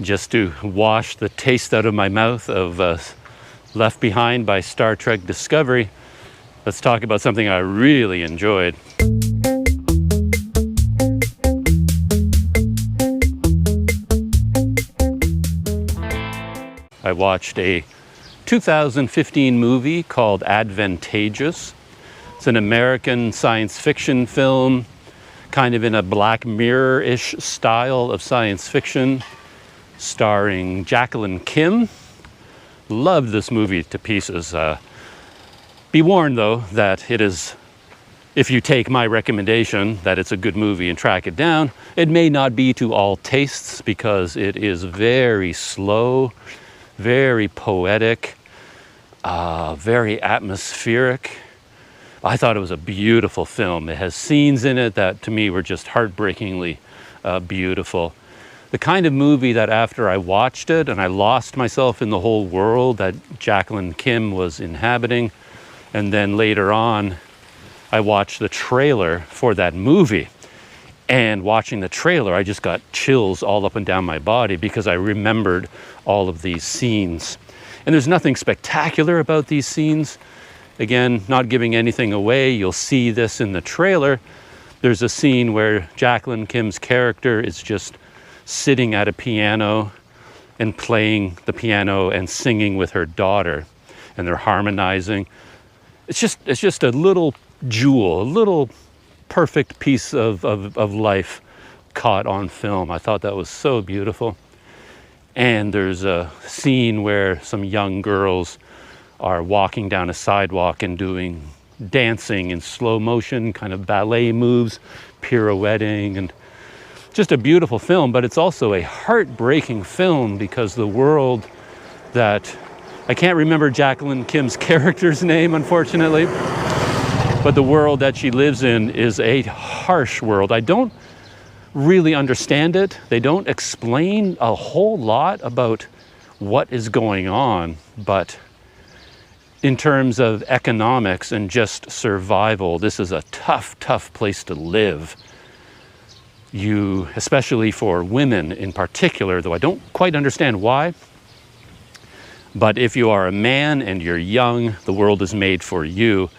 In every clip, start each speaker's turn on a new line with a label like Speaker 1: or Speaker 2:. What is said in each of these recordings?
Speaker 1: just to wash the taste out of my mouth of Left Behind by Star Trek Discovery, let's talk about something I really enjoyed. I watched a 2015 movie called Advantageous. It's an American science fiction film, kind of in a Black Mirror-ish style of science fiction, starring Jacqueline Kim. Loved this movie to pieces. Be warned, though, that it is, if you take my recommendation that it's a good movie and track it down, it may not be to all tastes because it is very slow, very poetic, very atmospheric. I thought it was a beautiful film. It has scenes in it that to me were just heartbreakingly beautiful. The kind of movie that after I watched it and I lost myself in the whole world that Jacqueline Kim was inhabiting, and then later on I watched the trailer for that movie. And watching the trailer, I just got chills all up and down my body because I remembered all of these scenes. And there's nothing spectacular about these scenes. Again, not giving anything away, you'll see this in the trailer. There's a scene where Jacqueline Kim's character is just sitting at a piano and playing the piano and singing with her daughter. And they're harmonizing. It's just a little jewel, a little perfect piece of life caught on film. I thought that was so beautiful. And there's a scene where some young girls are walking down a sidewalk and doing dancing in slow motion, kind of ballet moves, pirouetting, and just a beautiful film. But it's also a heartbreaking film because the world that, I can't remember Jacqueline Kim's character's name, unfortunately, but the world that she lives in is a harsh world. I don't really understand it. They don't explain a whole lot about what is going on, but in terms of economics and just survival, this is a tough, tough place to live. You, especially for women in particular, though I don't quite understand why, but if you are a man and you're young, the world is made for you.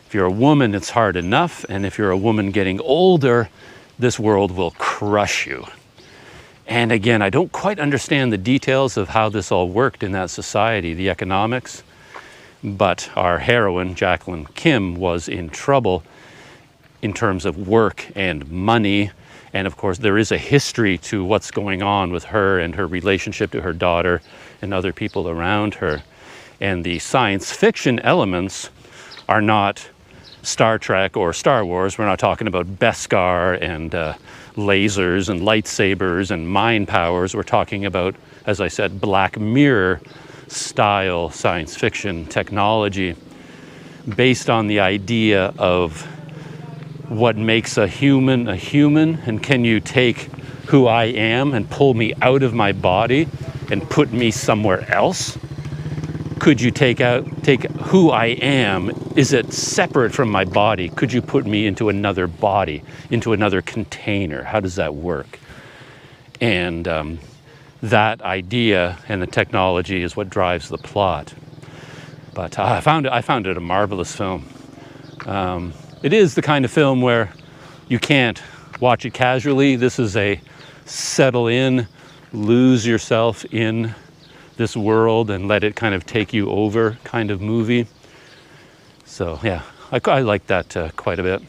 Speaker 1: If you're a woman, it's hard enough. And if you're a woman getting older, this world will crush you. And again, I don't quite understand the details of how this all worked in that society, the economics. But our heroine, Jacqueline Kim, was in trouble in terms of work and money. And of course, there is a history to what's going on with her and her relationship to her daughter and other people around her. And the science fiction elements are not Star Trek or Star Wars. We're not talking about Beskar and lasers and lightsabers and mind powers. We're talking about, as I said, Black Mirror style science fiction technology based on the idea of what makes a human, and can you take who I am and pull me out of my body and put me somewhere else? Could you take who I am? Is it separate from my body? Could you put me into another body, into another container? How does that work? And that idea and the technology is what drives the plot. But I found it a marvelous film. It is the kind of film where you can't watch it casually. This is a settle in, lose yourself in this world and let it kind of take you over kind of movie. So yeah, I like that quite a bit.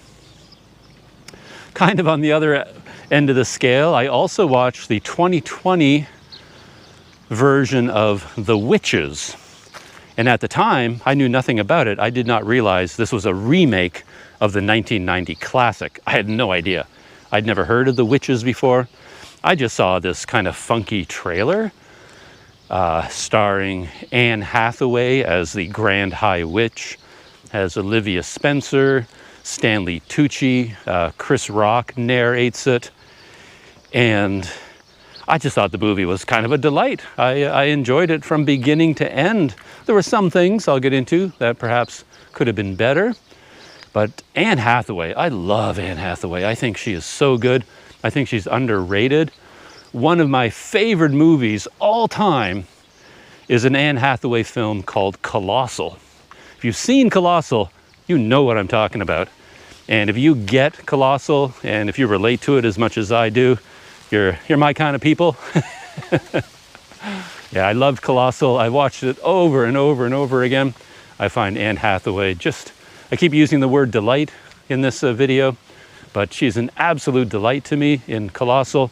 Speaker 1: Kind of on the other end of the scale, I also watched the 2020 version of The Witches. And at the time, I knew nothing about it. I did not realize this was a remake of the 1990 classic. I had no idea. I'd never heard of The Witches before. I just saw this kind of funky trailer starring Anne Hathaway as the Grand High Witch, has Olivia Spencer, Stanley Tucci, Chris Rock narrates it, and I just thought the movie was kind of a delight. I enjoyed it from beginning to end. There were some things I'll get into that perhaps could have been better, but Anne Hathaway, I love Anne Hathaway. I think she is so good. I think she's underrated. one of my favorite movies all time is an Anne Hathaway film called Colossal. If you've seen Colossal, you know what I'm talking about. And if you get Colossal, and if you relate to it as much as I do, you're my kind of people. Yeah, I loved Colossal. I watched it over and over and over again. I find Anne Hathaway I keep using the word delight in this video, but she's an absolute delight to me in Colossal.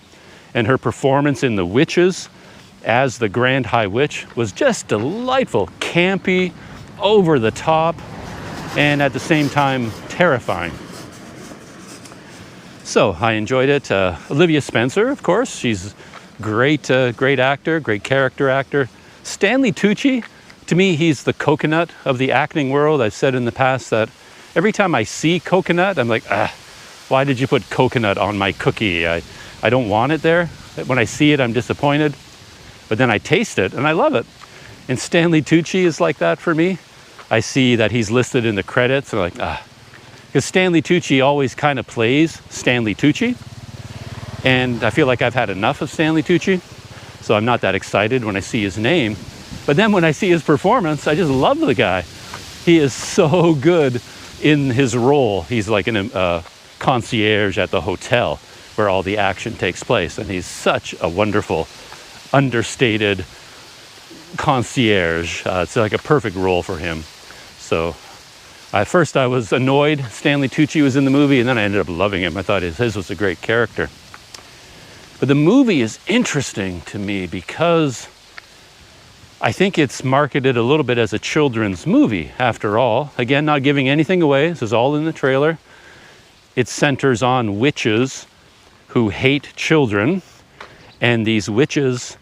Speaker 1: And her performance in The Witches as the Grand High Witch was just delightful, campy, over the top, and at the same time terrifying. So I enjoyed it. Olivia Spencer, of course, she's great actor, great character actor. Stanley Tucci, to me, he's the coconut of the acting world. I've said in the past that every time I see coconut, I'm like, why did you put coconut on my cookie? I don't want it there. When I see it, I'm disappointed. But then I taste it and I love it. And Stanley Tucci is like that for me. I see that he's listed in the credits. I'm like, because Stanley Tucci always kind of plays Stanley Tucci. And I feel like I've had enough of Stanley Tucci. So I'm not that excited when I see his name. But then when I see his performance, I just love the guy. He is so good in his role. He's like a concierge at the hotel where all the action takes place. And he's such a wonderful, understated concierge. It's like a perfect role for him. So at first I was annoyed Stanley Tucci was in the movie, and then I ended up loving him. I thought his was a great character. But the movie is interesting to me because I think it's marketed a little bit as a children's movie, after all. Again, not giving anything away. This is all in the trailer. It centers on witches who hate children, and these witches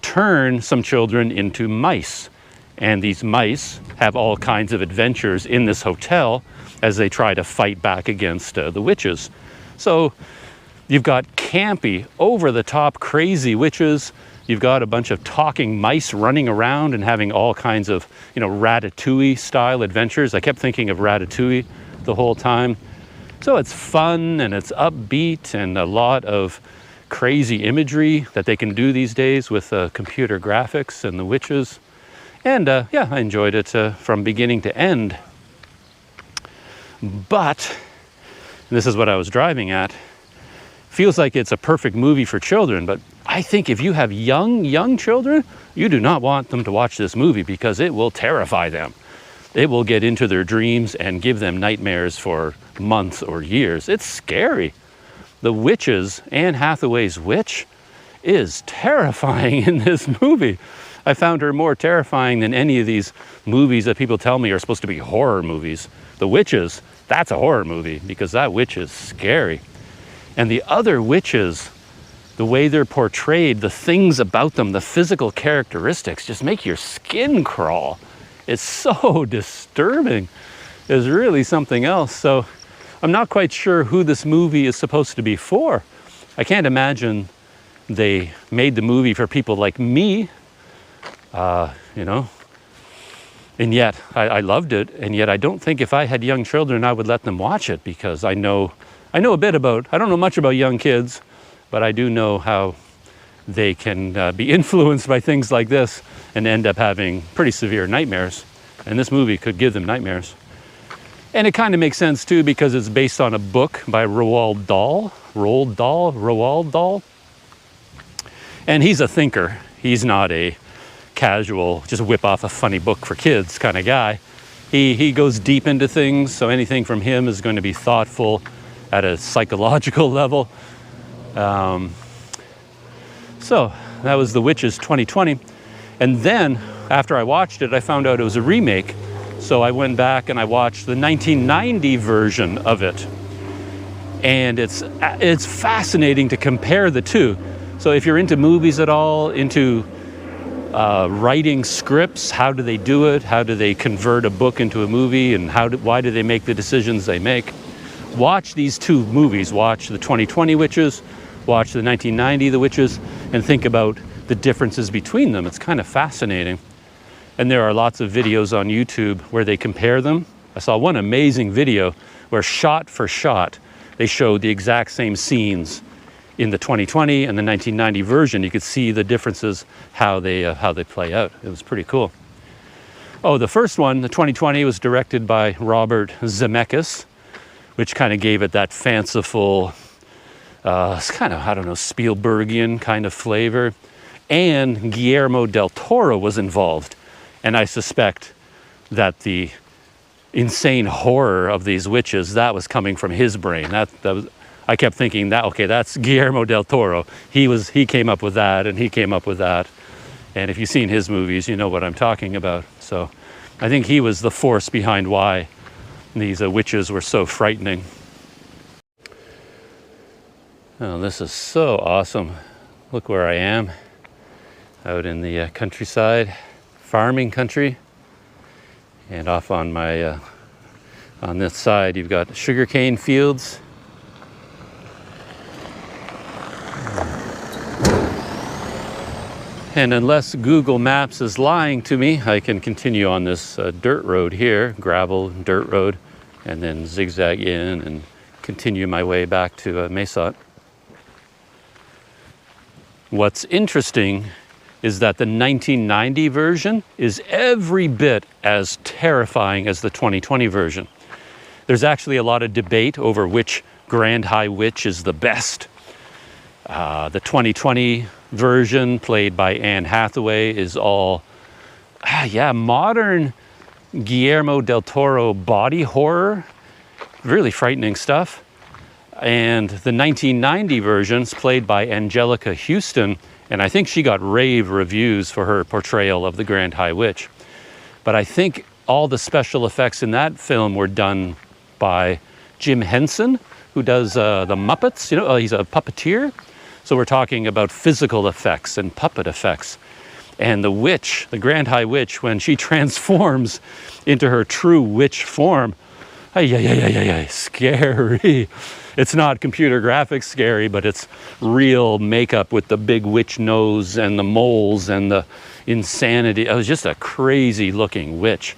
Speaker 1: turn some children into mice. And these mice have all kinds of adventures in this hotel as they try to fight back against the witches. So you've got campy, over-the-top, crazy witches. You've got a bunch of talking mice running around and having all kinds of, Ratatouille-style adventures. I kept thinking of Ratatouille the whole time. So it's fun and it's upbeat and a lot of crazy imagery that they can do these days with computer graphics and the witches. And yeah, I enjoyed it from beginning to end. But, and this is what I was driving at, feels like it's a perfect movie for children, but I think if you have young children, you do not want them to watch this movie because it will terrify them. It will get into their dreams and give them nightmares for months or years. It's scary. The witches, Anne Hathaway's witch, is terrifying in this movie. I found her more terrifying than any of these movies that people tell me are supposed to be horror movies. The Witches, that's a horror movie because that witch is scary. And the other witches, the way they're portrayed, the things about them, the physical characteristics just make your skin crawl. It's so disturbing. It's really something else. So I'm not quite sure who this movie is supposed to be for. I can't imagine they made the movie for people like me. And yet I loved it, and yet I don't think if I had young children I would let them watch it because I know a bit about, I don't know much about young kids, but I do know how they can be influenced by things like this and end up having pretty severe nightmares, and this movie could give them nightmares. And it kind of makes sense too because it's based on a book by Roald Dahl, and he's a thinker. He's not a casual, just whip off a funny book for kids kind of guy. He goes deep into things, so anything from him is going to be thoughtful at a psychological level. So that was The Witches 2020. And then after I watched it, I found out it was a remake. So I went back and I watched the 1990 version of it. And it's fascinating to compare the two. So if you're into movies at all, into writing scripts, how do they do it? How do they convert a book into a movie? And why do they make the decisions they make? Watch these two movies. Watch the 2020 Witches, watch the 1990 The Witches, and think about the differences between them. It's kind of fascinating. And there are lots of videos on YouTube where they compare them. I saw one amazing video where shot for shot, they showed the exact same scenes in the 2020 and the 1990 version, you could see the differences, how they play out. It was pretty cool. Oh, the first one, the 2020, was directed by Robert Zemeckis, which kind of gave it that fanciful, it's kind of, I don't know, Spielbergian kind of flavor. And Guillermo del Toro was involved. And I suspect that the insane horror of these witches, that was coming from his brain. That was, I kept thinking that, okay, that's Guillermo del Toro. He came up with that, and he came up with that. And if you've seen his movies, you know what I'm talking about. So I think he was the force behind why these witches were so frightening. Oh, this is so awesome. Look where I am, out in the countryside, farming country. And off on my, on this side, you've got sugarcane fields. And unless Google Maps is lying to me, I can continue on this dirt road here, gravel dirt road, and then zigzag in and continue my way back to Mae Sot. What's interesting is that the 1990 version is every bit as terrifying as the 2020 version. There's actually a lot of debate over which Grand High Witch is the best. The 2020 version, played by Anne Hathaway, is all, modern Guillermo del Toro body horror, really frightening stuff. And the 1990 versions, played by Angelica Houston, and I think she got rave reviews for her portrayal of the Grand High Witch. But I think all the special effects in that film were done by Jim Henson, who does the Muppets. You know, he's a puppeteer. So we're talking about physical effects and puppet effects. And the witch, the Grand High Witch, when she transforms into her true witch form, scary. It's not computer graphics scary, but it's real makeup with the big witch nose and the moles and the insanity. It was just a crazy looking witch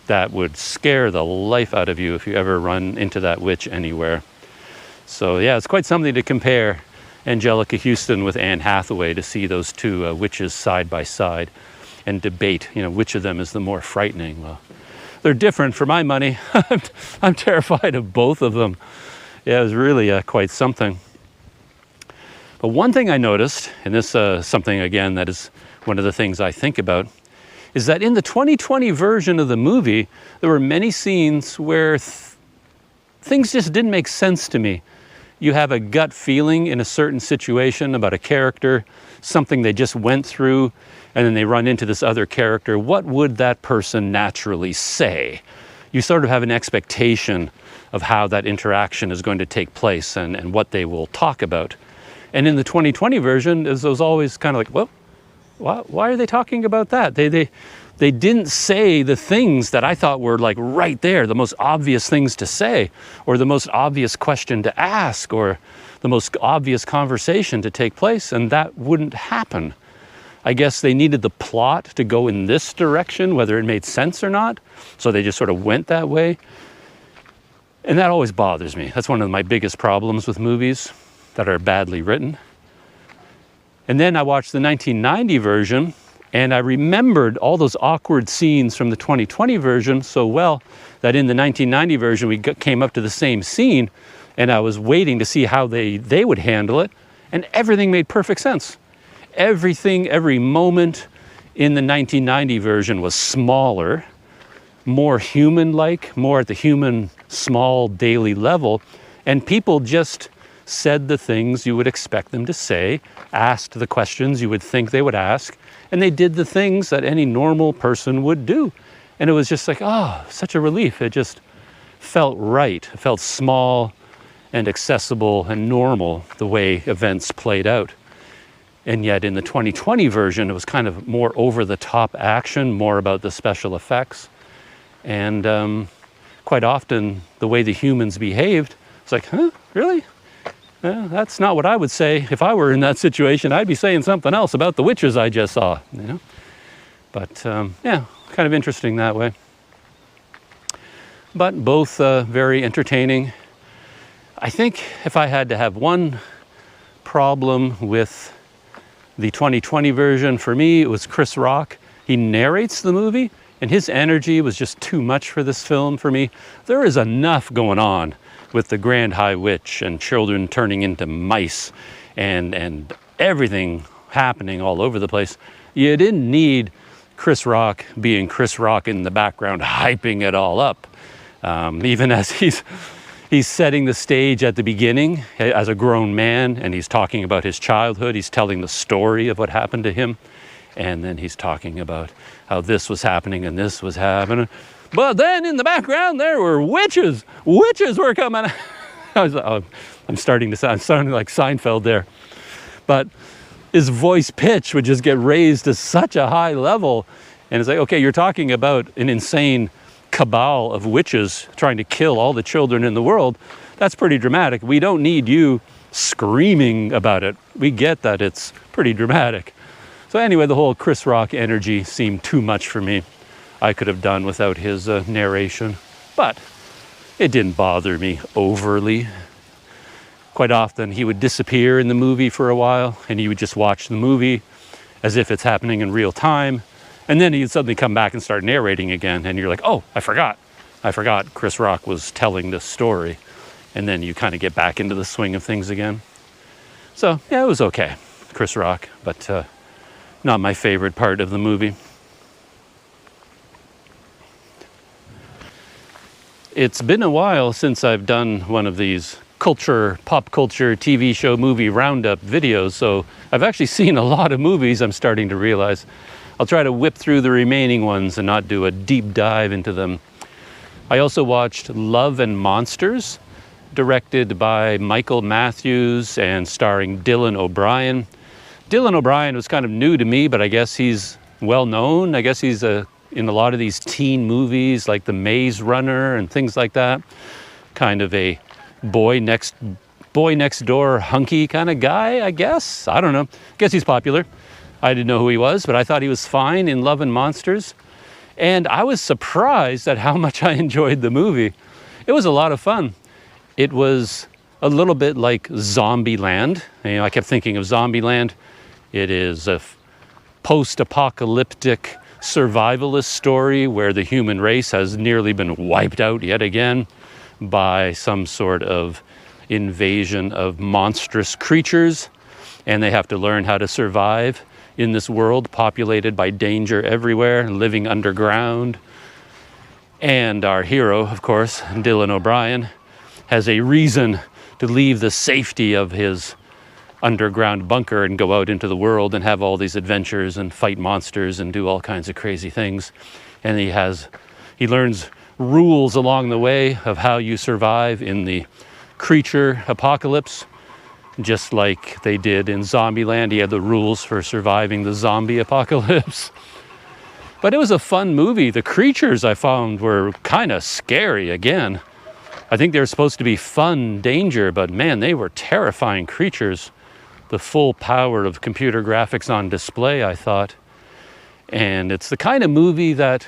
Speaker 1: that would scare the life out of you if you ever run into that witch anywhere. So yeah, it's quite something to compare Angelica Houston with Anne Hathaway, to see those two witches side by side and debate, you know, which of them is the more frightening. Well, they're different for my money. I'm terrified of both of them. Yeah, it was really quite something. But one thing I noticed, and this is something, again, that is one of the things I think about, is that in the 2020 version of the movie, there were many scenes where things just didn't make sense to me. You have a gut feeling in a certain situation about a character, something they just went through, and then they run into this other character. What would that person naturally say? You sort of have an expectation of how that interaction is going to take place and what they will talk about. And in the 2020 version, it was always kind of like, well, why are they talking about that? They didn't say the things that I thought were like right there, the most obvious things to say, or the most obvious question to ask, or the most obvious conversation to take place, and that wouldn't happen. I guess they needed the plot to go in this direction, whether it made sense or not, so they just sort of went that way. And that always bothers me. That's one of my biggest problems with movies that are badly written. And then I watched the 1990 version, and I remembered all those awkward scenes from the 2020 version so well that in the 1990 version we came up to the same scene, and I was waiting to see how they would handle it, and everything made perfect sense. Everything, every moment in the 1990 version was smaller, more human-like, more at the human, small, daily level, and people just said the things you would expect them to say, asked the questions you would think they would ask, and they did the things that any normal person would do. And it was just like, oh, such a relief. It just felt right. It felt small and accessible and normal, the way events played out. And yet in the 2020 version, it was kind of more over-the-top action, more about the special effects. And quite often, the way the humans behaved, it's like, huh, really? That's not what I would say. If I were in that situation, I'd be saying something else about the witches I just saw, you know? But yeah, kind of interesting that way. But both very entertaining. I think if I had to have one problem with the 2020 version. For me, it was Chris Rock. He narrates the movie, and his energy was just too much for this film for me. There is enough going on with the Grand High Witch and children turning into mice and everything happening all over the place. You didn't need Chris Rock being Chris Rock in the background, hyping it all up. Even as he's setting the stage at the beginning as a grown man, and he's talking about his childhood. He's telling the story of what happened to him. And then he's talking about how this was happening and this was happening. But then in the background, there were witches. Witches were coming. I'm starting to sound like Seinfeld there. But his voice pitch would just get raised to such a high level. And it's like, okay, you're talking about an insane cabal of witches trying to kill all the children in the world. That's pretty dramatic. We don't need you screaming about it. We get that it's pretty dramatic. So anyway, the whole Chris Rock energy seemed too much for me. I could have done without his narration, but it didn't bother me overly. Quite often he would disappear in the movie for a while, and you would just watch the movie as if it's happening in real time. And then he'd suddenly come back and start narrating again, and you're like, oh, I forgot Chris Rock was telling this story. And then you kind of get back into the swing of things again. So yeah, it was okay, Chris Rock, but not my favorite part of the movie. It's been a while since I've done one of these pop culture TV show movie roundup videos, so I've actually seen a lot of movies, I'm starting to realize. I'll try to whip through the remaining ones and not do a deep dive into them. I also watched Love and Monsters, directed by Michael Matthews and starring Dylan O'Brien. Dylan O'Brien was kind of new to me, but I guess he's well known. I guess he's in a lot of these teen movies like The Maze Runner and things like that. Kind of a boy next door hunky kind of guy, I guess. I don't know. I guess he's popular. I didn't know who he was, but I thought he was fine in Love and Monsters. And I was surprised at how much I enjoyed the movie. It was a lot of fun. It was a little bit like Zombieland. You know, I kept thinking of Zombieland. It is a post-apocalyptic survivalist story where the human race has nearly been wiped out yet again by some sort of invasion of monstrous creatures, and they have to learn how to survive in this world populated by danger everywhere, living underground. And our hero, of course, Dylan O'Brien, has a reason to leave the safety of his underground bunker and go out into the world and have all these adventures and fight monsters and do all kinds of crazy things. And he learns rules along the way of how you survive in the creature apocalypse, just like they did in Zombieland. He had the rules for surviving the zombie apocalypse. But it was a fun movie. The creatures I found were kind of scary again. I think they were supposed to be fun danger, but man, they were terrifying creatures. The full power of computer graphics on display, I thought. And it's the kind of movie that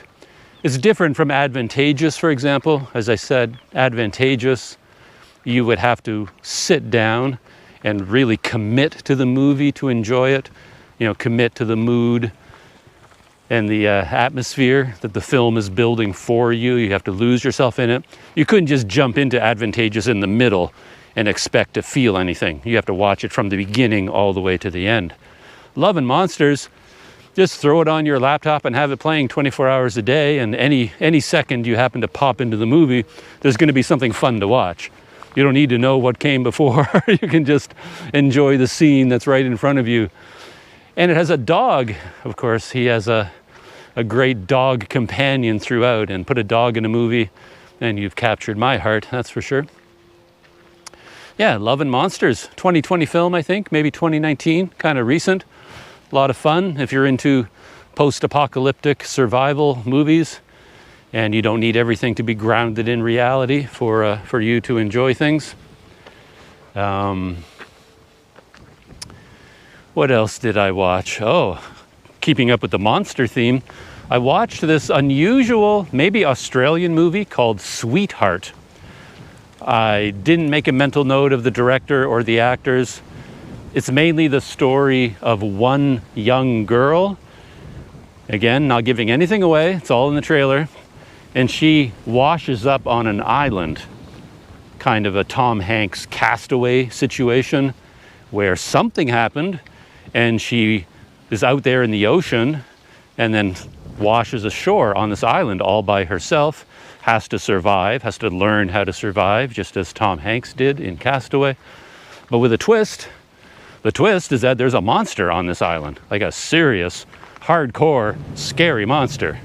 Speaker 1: is different from Advantageous, for example. As I said, Advantageous, you would have to sit down and really commit to the movie to enjoy it. You know, commit to the mood and the atmosphere that the film is building for you. You have to lose yourself in it. You couldn't just jump into Advantageous in the middle and expect to feel anything. You have to watch it from the beginning all the way to the end. Love and Monsters, just throw it on your laptop and have it playing 24 hours a day, and any second you happen to pop into the movie, there's going to be something fun to watch. You don't need to know what came before. You can just enjoy the scene that's right in front of you. And it has a dog, of course. He has a great dog companion throughout, and put a dog in a movie and you've captured my heart, that's for sure. Yeah, Love and Monsters, 2020 film, I think, maybe 2019, kind of recent. A lot of fun if you're into post-apocalyptic survival movies and you don't need everything to be grounded in reality for you to enjoy things. What else did I watch? Oh, keeping up with the monster theme, I watched this unusual, maybe Australian movie called Sweetheart. I didn't make a mental note of the director or the actors. It's mainly the story of one young girl. Again, not giving anything away, it's all in the trailer. And she washes up on an island, kind of a Tom Hanks Castaway situation, where something happened and she is out there in the ocean and then washes ashore on this island all by herself, has to survive, has to learn how to survive, just as Tom Hanks did in Castaway. But with a twist. The twist is that there's a monster on this island, like a serious, hardcore, scary monster.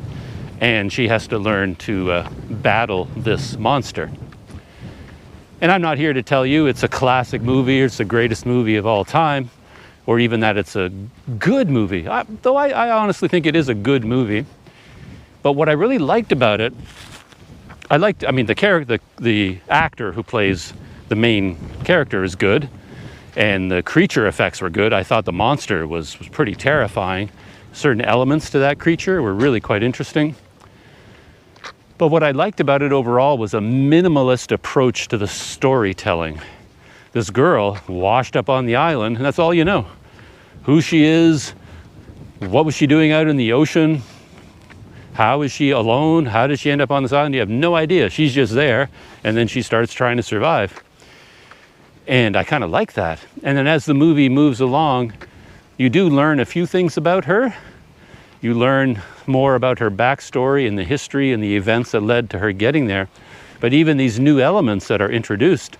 Speaker 1: And she has to learn to battle this monster. And I'm not here to tell you it's a classic movie or it's the greatest movie of all time, or even that it's a good movie, though I honestly think it is a good movie. But what I really liked about it, the actor who plays the main character is good, and the creature effects were good. I thought the monster was pretty terrifying. Certain elements to that creature were really quite interesting. But what I liked about it overall was a minimalist approach to the storytelling. This girl washed up on the island, and that's all you know. Who she is, what was she doing out in the ocean, how is she alone, how did she end up on this island? You have no idea. She's just there, and then she starts trying to survive. And I kind of like that. And then as the movie moves along, you do learn a few things about her. You learn more about her backstory and the history and the events that led to her getting there. But even these new elements that are introduced,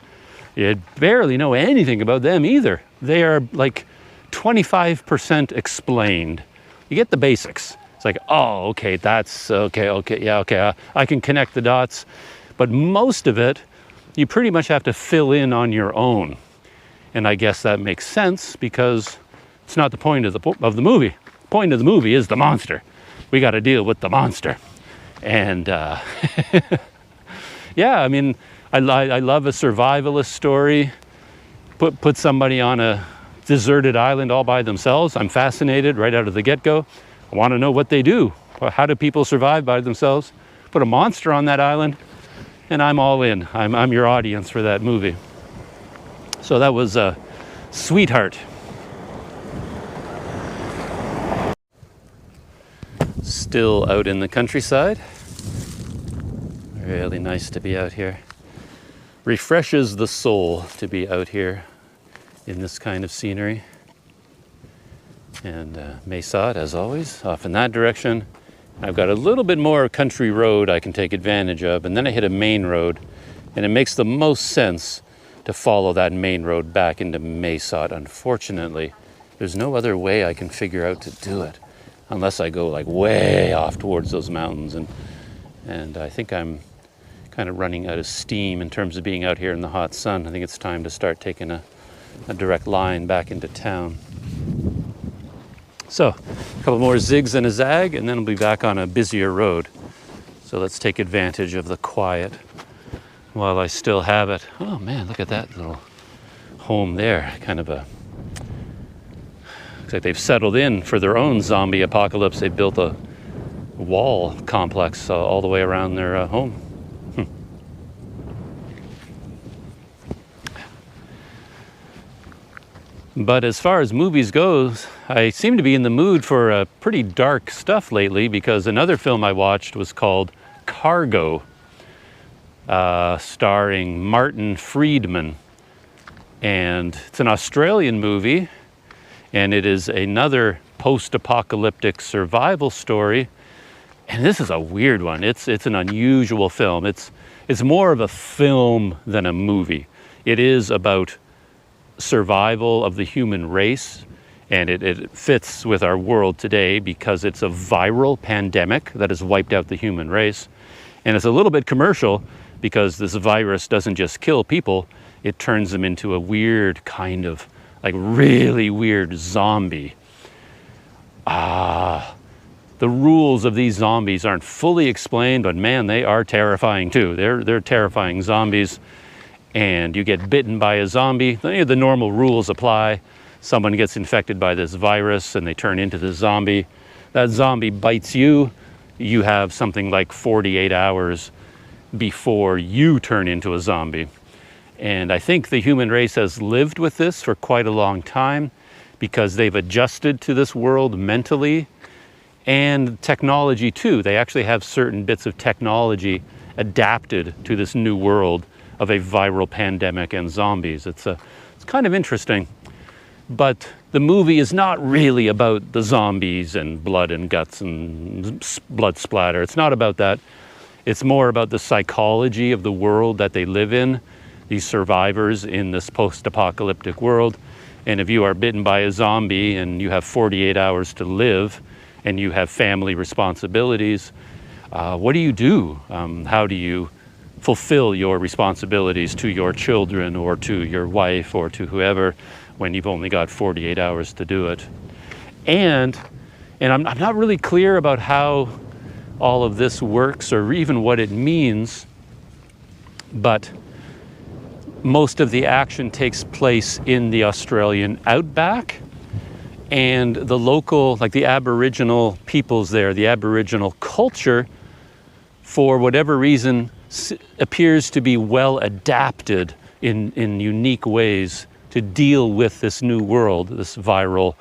Speaker 1: you barely know anything about them either. They are like 25% explained. You get the basics. It's like, oh, okay, that's okay. I can connect the dots. But most of it, you pretty much have to fill in on your own. And I guess that makes sense because it's not the point of the movie. The point of the movie is the monster. We got to deal with the monster. And yeah, I mean, I love a survivalist story. Put somebody on a deserted island all by themselves. I'm fascinated right out of the get-go. I want to know what they do. How do people survive by themselves? Put a monster on that island, and I'm all in. I'm your audience for that movie. So that was Sweetheart. Still out in the countryside. Really nice to be out here. Refreshes the soul to be out here in this kind of scenery. And Mae Sot, as always, off in that direction. I've got a little bit more country road I can take advantage of, and then I hit a main road, and it makes the most sense to follow that main road back into Mae Sot. Unfortunately, there's no other way I can figure out to do it, unless I go like way off towards those mountains, and I think I'm kind of running out of steam in terms of being out here in the hot sun. I think it's time to start taking a direct line back into town. So, a couple more zigs and a zag, and then we'll be back on a busier road. So let's take advantage of the quiet while I still have it. Oh man, look at that little home there. Kind of a, looks like they've settled in for their own zombie apocalypse. They built a wall complex all the way around their home. But as far as movies goes, I seem to be in the mood for pretty dark stuff lately, because another film I watched was called Cargo, starring Martin Friedman. And it's an Australian movie, and it is another post-apocalyptic survival story. And this is a weird one. It's an unusual film. It's more of a film than a movie. It is about survival of the human race, and it fits with our world today because it's a viral pandemic that has wiped out the human race. And it's a little bit commercial because this virus doesn't just kill people, it turns them into a weird kind of, like, really weird zombie. The rules of these zombies aren't fully explained, but man, they are terrifying too. They're terrifying zombies. And you get bitten by a zombie, the normal rules apply. Someone gets infected by this virus and they turn into the zombie. That zombie bites you. You have something like 48 hours before you turn into a zombie. And I think the human race has lived with this for quite a long time because they've adjusted to this world mentally and technology too. They actually have certain bits of technology adapted to this new world of a viral pandemic and zombies. It's kind of interesting. But the movie is not really about the zombies and blood and guts and blood splatter. It's not about that. It's more about the psychology of the world that they live in, these survivors in this post-apocalyptic world. And if you are bitten by a zombie and you have 48 hours to live and you have family responsibilities, what do? How do you fulfill your responsibilities to your children or to your wife or to whoever when you've only got 48 hours to do it? And I'm not really clear about how all of this works or even what it means, but most of the action takes place in the Australian outback, and the local, like the Aboriginal peoples there, the Aboriginal culture, for whatever reason, appears to be well adapted in unique ways to deal with this new world, this viral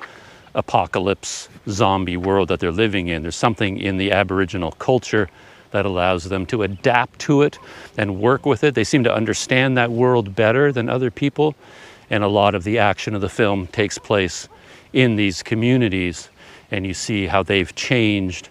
Speaker 1: apocalypse zombie world that they're living in. There's something in the Aboriginal culture that allows them to adapt to it and work with it. They seem to understand that world better than other people, and a lot of the action of the film takes place in these communities, and you see how they've changed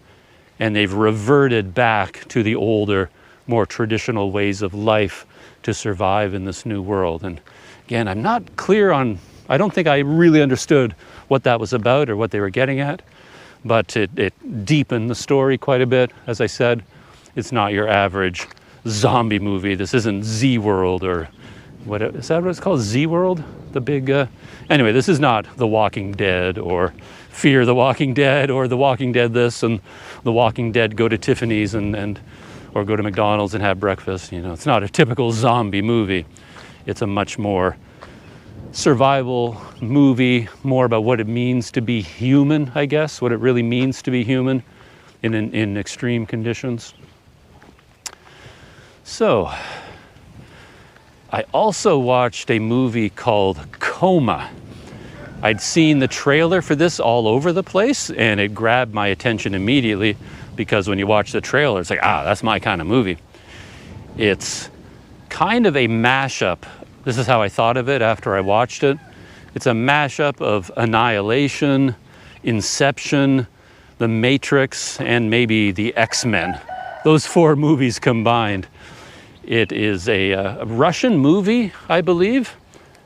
Speaker 1: and they've reverted back to the older, more traditional ways of life to survive in this new world. And again, I'm not clear on, I don't think I really understood what that was about or what they were getting at, but it deepened the story quite a bit. As I said, it's not your average zombie movie. This isn't Z World, or what is that what it's called? Z World? The big, anyway, this is not The Walking Dead or Fear the Walking Dead or The Walking Dead this and The Walking Dead go to Tiffany's and or go to McDonald's and have breakfast. You know, it's not a typical zombie movie. It's a much more survival movie, more about what it means to be human, I guess, what it really means to be human in extreme conditions. So, I also watched a movie called Coma. I'd seen the trailer for this all over the place, and it grabbed my attention immediately because when you watch the trailer, it's like, that's my kind of movie. It's kind of a mashup. This is how I thought of it after I watched it. It's a mashup of Annihilation, Inception, The Matrix, and maybe the X-Men. Those four movies combined. It is a Russian movie, I believe.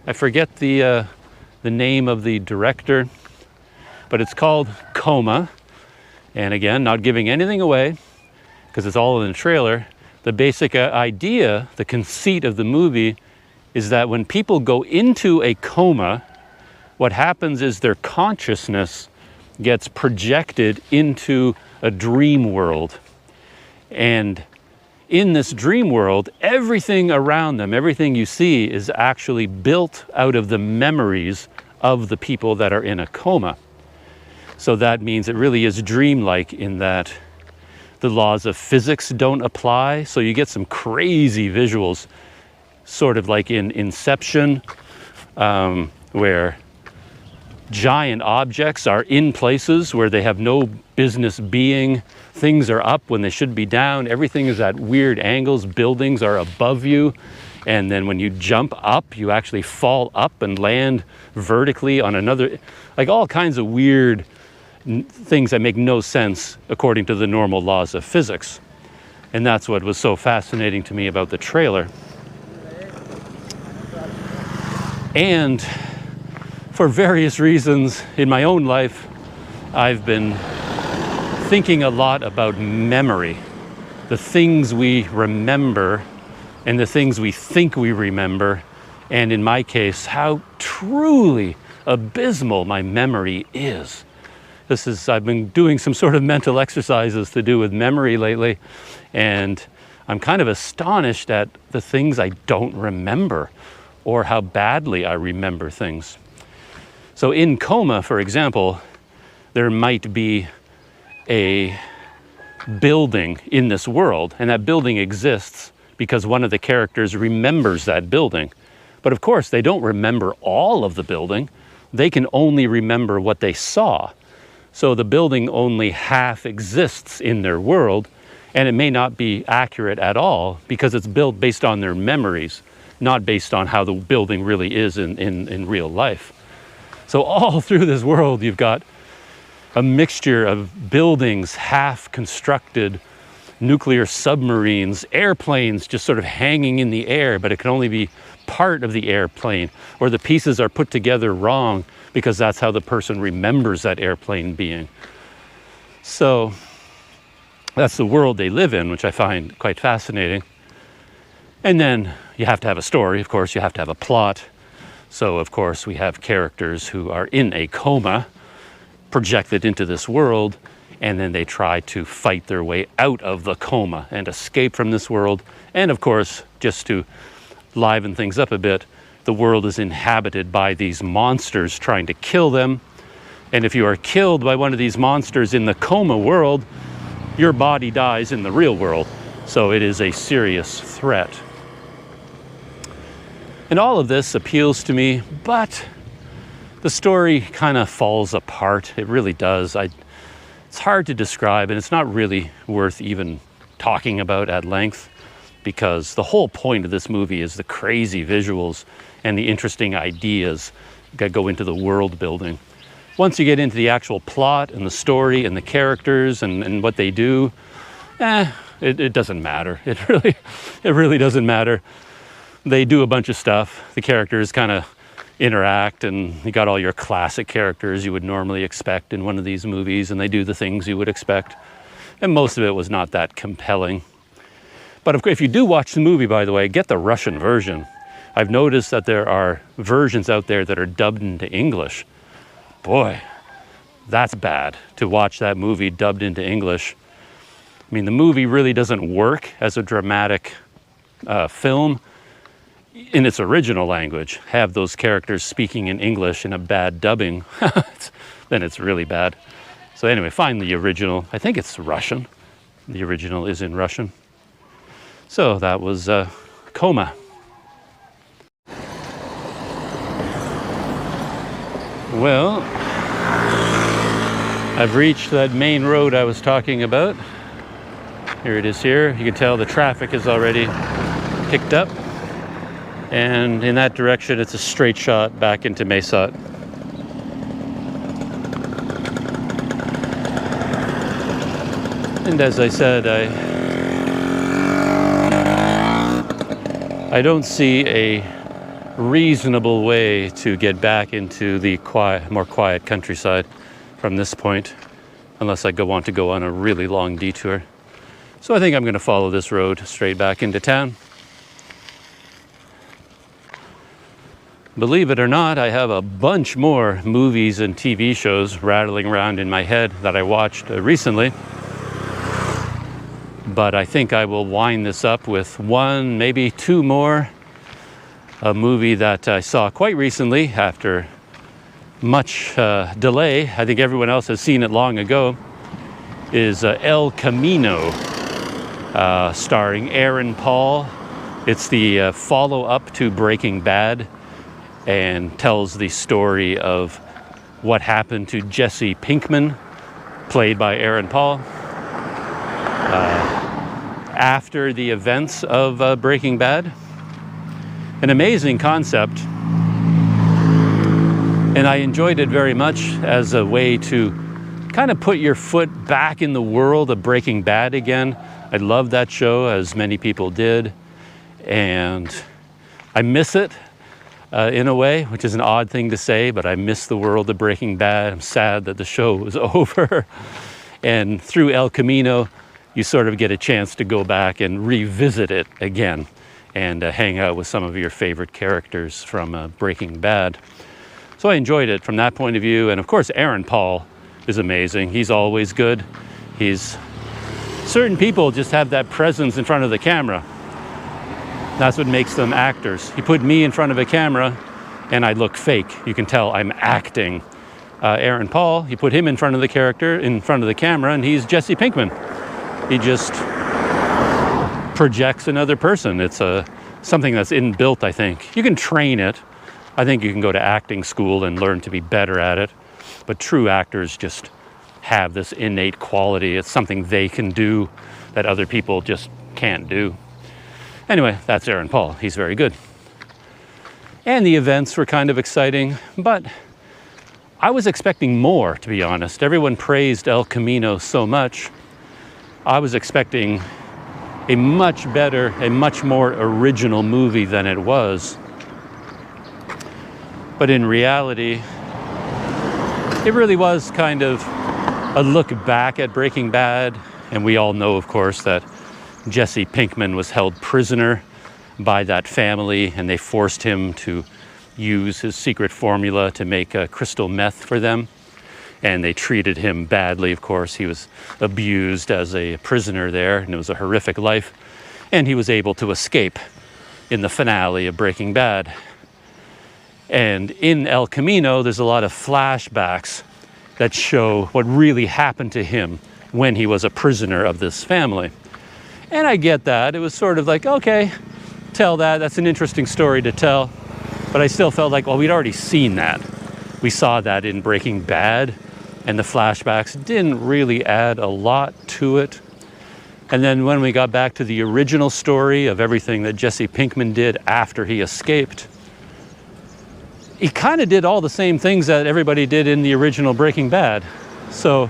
Speaker 1: I forget the name of the director, but it's called Coma. And again, not giving anything away, because it's all in the trailer. The basic idea, the conceit of the movie, is that when people go into a coma, what happens is their consciousness gets projected into a dream world. And in this dream world, everything around them, everything you see is actually built out of the memories of the people that are in a coma. So that means it really is dreamlike in that the laws of physics don't apply. So you get some crazy visuals, sort of like in Inception, where giant objects are in places where they have no business being. Things are up when they should be down. Everything is at weird angles. Buildings are above you. And then when you jump up, you actually fall up and land vertically on another, like all kinds of weird things that make no sense according to the normal laws of physics. And that's what was so fascinating to me about the trailer. And for various reasons in my own life, I've been thinking a lot about memory, the things we remember and the things we think we remember, and in my case, how truly abysmal my memory is. I've been doing some sort of mental exercises to do with memory lately, and I'm kind of astonished at the things I don't remember or how badly I remember things. So in Coma, for example, there might be a building in this world, and that building exists because one of the characters remembers that building. But of course, they don't remember all of the building. They can only remember what they saw. So the building only half exists in their world, and it may not be accurate at all because it's built based on their memories, not based on how the building really is in real life. So all through this world, you've got a mixture of buildings, half constructed, nuclear submarines, airplanes just sort of hanging in the air, but it can only be part of the airplane, or the pieces are put together wrong because that's how the person remembers that airplane being. So that's the world they live in, which I find quite fascinating. And then you have to have a story, of course, you have to have a plot. So of course we have characters who are in a coma, projected into this world, and then they try to fight their way out of the coma and escape from this world. And of course, just to liven things up a bit, the world is inhabited by these monsters trying to kill them. And if you are killed by one of these monsters in the coma world, your body dies in the real world. So it is a serious threat. And all of this appeals to me, but the story kind of falls apart. It really does. It's hard to describe, and it's not really worth even talking about at length, because the whole point of this movie is the crazy visuals and the interesting ideas that go into the world building. Once you get into the actual plot and the story and the characters and what they do, it doesn't matter. It really doesn't matter. They do a bunch of stuff. The characters kind of interact, and you got all your classic characters you would normally expect in one of these movies, and they do the things you would expect. And most of it was not that compelling. But if you do watch the movie, by the way, get the Russian version. I've noticed that there are versions out there that are dubbed into English. Boy, that's bad, to watch that movie dubbed into English. I mean, the movie really doesn't work as a dramatic film in its original language. Have those characters speaking in English in a bad dubbing, then it's really bad. So anyway, find the original. I think it's Russian. The original is in Russian. So that was Coma. Well, I've reached that main road I was talking about. Here it is here. You can tell the traffic is already picked up. And in that direction, it's a straight shot back into Mae Sot. And as I said, I don't see a reasonable way to get back into the more quiet countryside from this point, unless I want to go on a really long detour. So I think I'm going to follow this road straight back into town. Believe it or not, I have a bunch more movies and TV shows rattling around in my head that I watched recently. But I think I will wind this up with one, maybe two more. A movie that I saw quite recently after much delay. I think everyone else has seen it long ago. Is El Camino, starring Aaron Paul. It's the follow-up to Breaking Bad, and tells the story of what happened to Jesse Pinkman, played by Aaron Paul, after the events of Breaking Bad. An amazing concept, and I enjoyed it very much as a way to kind of put your foot back in the world of Breaking Bad again. I love that show, as many people did, and I miss it. In a way, which is an odd thing to say, but I miss the world of Breaking Bad. I'm sad that the show was over. And through El Camino, you sort of get a chance to go back and revisit it again and hang out with some of your favorite characters from Breaking Bad. So I enjoyed it from that point of view. And of course, Aaron Paul is amazing. He's always good. Certain people just have that presence in front of the camera. That's what makes them actors. You put me in front of a camera and I look fake. You can tell I'm acting. Aaron Paul, you put him in front of the camera, and he's Jesse Pinkman. He just projects another person. It's a something that's inbuilt, I think. You can train it. I think you can go to acting school and learn to be better at it. But true actors just have this innate quality. It's something they can do that other people just can't do. Anyway, that's Aaron Paul. He's very good. And the events were kind of exciting, but I was expecting more, to be honest. Everyone praised El Camino so much. I was expecting a much better, a much more original movie than it was. But in reality, it really was kind of a look back at Breaking Bad. And we all know, of course, that Jesse Pinkman was held prisoner by that family, and they forced him to use his secret formula to make crystal meth for them. And they treated him badly, of course. He was abused as a prisoner there, and it was a horrific life. And he was able to escape in the finale of Breaking Bad. And in El Camino, there's a lot of flashbacks that show what really happened to him when he was a prisoner of this family. And I get that. It was sort of like, okay, tell that. That's an interesting story to tell. But I still felt like, well, we'd already seen that. We saw that in Breaking Bad, and the flashbacks didn't really add a lot to it. And then when we got back to the original story of everything that Jesse Pinkman did after he escaped, he kind of did all the same things that everybody did in the original Breaking Bad. So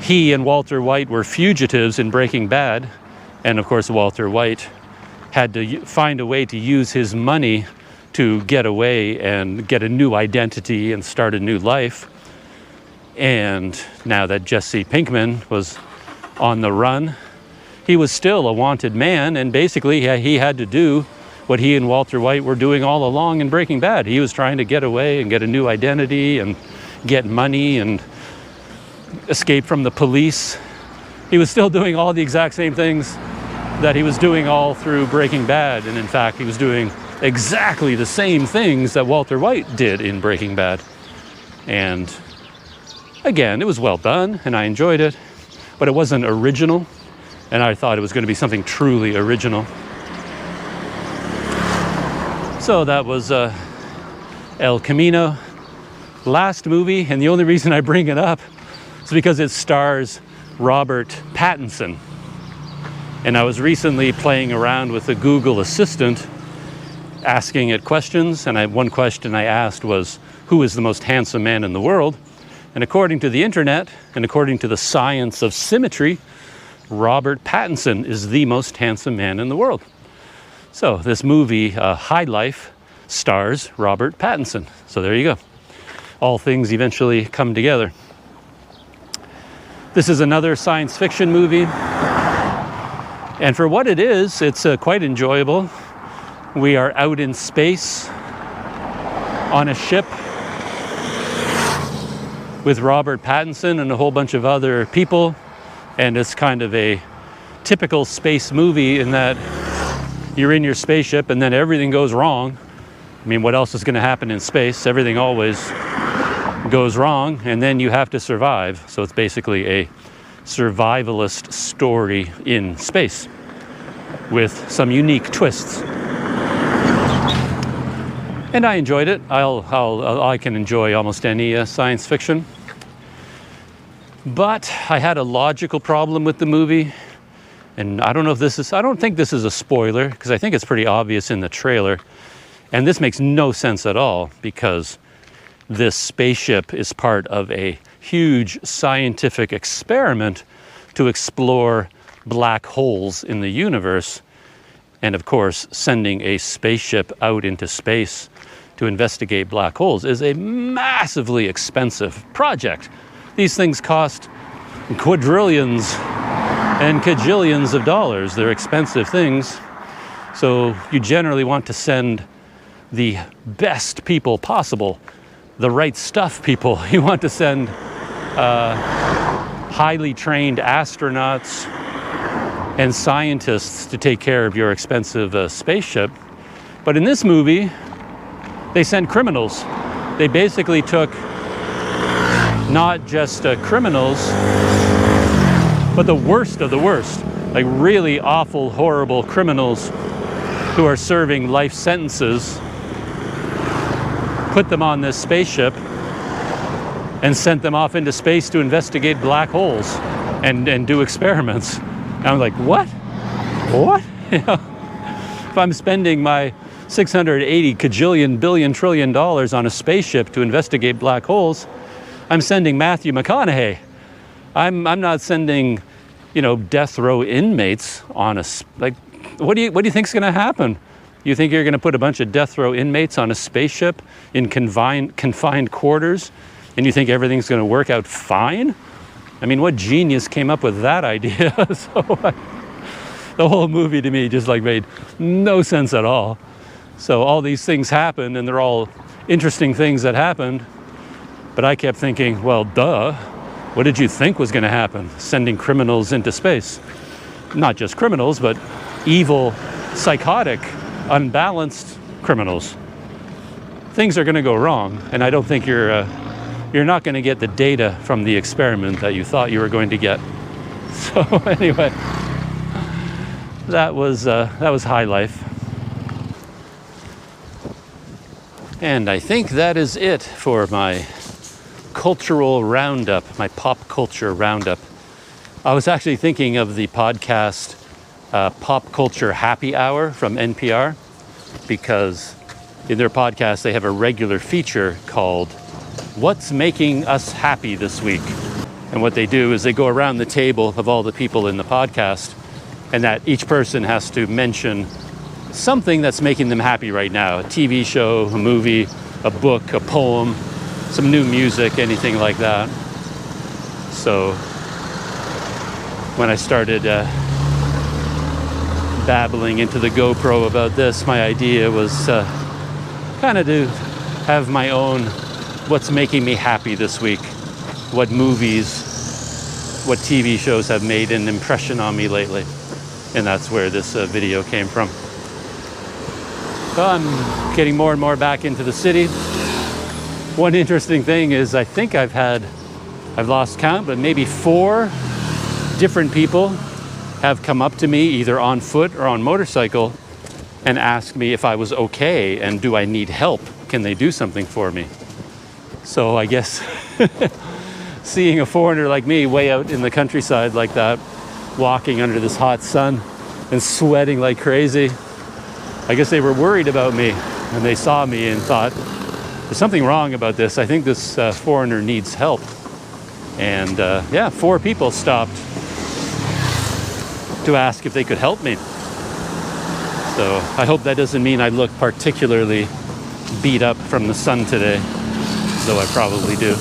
Speaker 1: he and Walter White were fugitives in Breaking Bad. And of course, Walter White had to find a way to use his money to get away and get a new identity and start a new life. And now that Jesse Pinkman was on the run, he was still a wanted man. And basically, he had to do what he and Walter White were doing all along in Breaking Bad. He was trying to get away and get a new identity and get money and escape from the police. He was still doing all the exact same things that he was doing all through Breaking Bad. And in fact, he was doing exactly the same things that Walter White did in Breaking Bad. And again, it was well done and I enjoyed it, but it wasn't original. And I thought it was going to be something truly original. So that was El Camino. Last movie, and the only reason I bring it up is because it stars Robert Pattinson. And I was recently playing around with the Google Assistant, asking it questions, and one question I asked was, who is the most handsome man in the world? And according to the internet, and according to the science of symmetry, Robert Pattinson is the most handsome man in the world. So this movie, High Life, stars Robert Pattinson. So there you go. All things eventually come together. This is another science fiction movie. And for what it is, it's quite enjoyable. We are out in space on a ship with Robert Pattinson and a whole bunch of other people. And it's kind of a typical space movie in that you're in your spaceship and then everything goes wrong. I mean, what else is going to happen in space? Everything always goes wrong, and then you have to survive. So it's basically a survivalist story in space with some unique twists. And I enjoyed it. I can enjoy almost any science fiction. But I had a logical problem with the movie. And I don't think this is a spoiler, because I think it's pretty obvious in the trailer. And this makes no sense at all, because this spaceship is part of a huge scientific experiment to explore black holes in the universe. And of course, sending a spaceship out into space to investigate black holes is a massively expensive project. These things cost quadrillions and cajillions of dollars. They're expensive things. So you generally want to send the best people possible, the right stuff people. You want to send highly trained astronauts and scientists to take care of your expensive spaceship. But in this movie, they sent criminals. They basically took not just criminals, but the worst of the worst. like really awful, horrible criminals who are serving life sentences, put them on this spaceship and sent them off into space to investigate black holes and do experiments. And I'm like, what? What? You know, if I'm spending my 680 kajillion billion trillion dollars on a spaceship to investigate black holes, I'm sending Matthew McConaughey. I'm not sending, you know, death row inmates on a, like, what do you think's going to happen? You think you're going to put a bunch of death row inmates on a spaceship in confined quarters, and you think everything's going to work out fine? I mean, what genius came up with that idea? So the whole movie to me just like made no sense at all. So all these things happened, and they're all interesting things that happened. But I kept thinking, well, duh. What did you think was going to happen? Sending criminals into space. Not just criminals, but evil, psychotic, unbalanced criminals. Things are going to go wrong, and I don't think you're not going to get the data from the experiment that you thought you were going to get. So anyway, that was high life. And I think that is it for my cultural roundup, my pop culture roundup. I was actually thinking of the podcast Pop Culture Happy Hour from NPR, because in their podcast they have a regular feature called What's Making Us Happy This Week? And what they do is they go around the table of all the people in the podcast, and that each person has to mention something that's making them happy right now. A TV show, a movie, a book, a poem, some new music, anything like that. So when I started babbling into the GoPro about this, my idea was kind of to have my own what's making me happy this week, what movies, what TV shows have made an impression on me lately. And that's where this video came from. So I'm getting more and more back into the city. One interesting thing is I think I've lost count, but maybe 4 different people have come up to me either on foot or on motorcycle and asked me if I was okay and do I need help? Can they do something for me? So I guess seeing a foreigner like me way out in the countryside like that, walking under this hot sun and sweating like crazy, I guess they were worried about me, and they saw me and thought, there's something wrong about this. I think this foreigner needs help. And yeah, 4 people stopped to ask if they could help me. So I hope that doesn't mean I look particularly beat up from the sun today, though I probably do.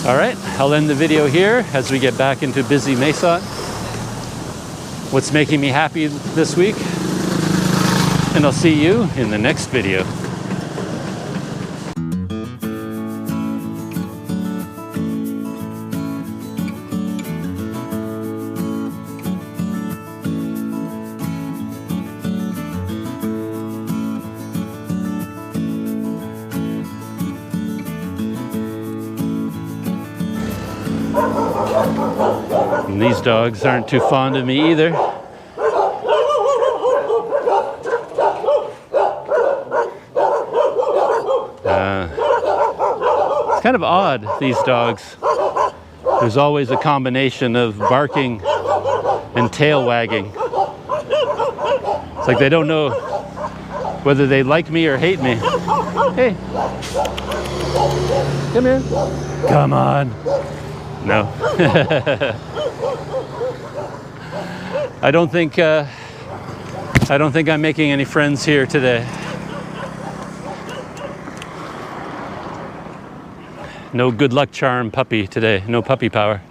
Speaker 1: All right, I'll end the video here as we get back into busy Mae Sot. What's making me happy this week? And I'll see you in the next video. And these dogs aren't too fond of me either. It's kind of odd, these dogs. There's always a combination of barking and tail wagging. It's like they don't know whether they like me or hate me. Hey, come here. Come on. No. I don't think I'm making any friends here today. No good luck charm puppy today. No puppy power.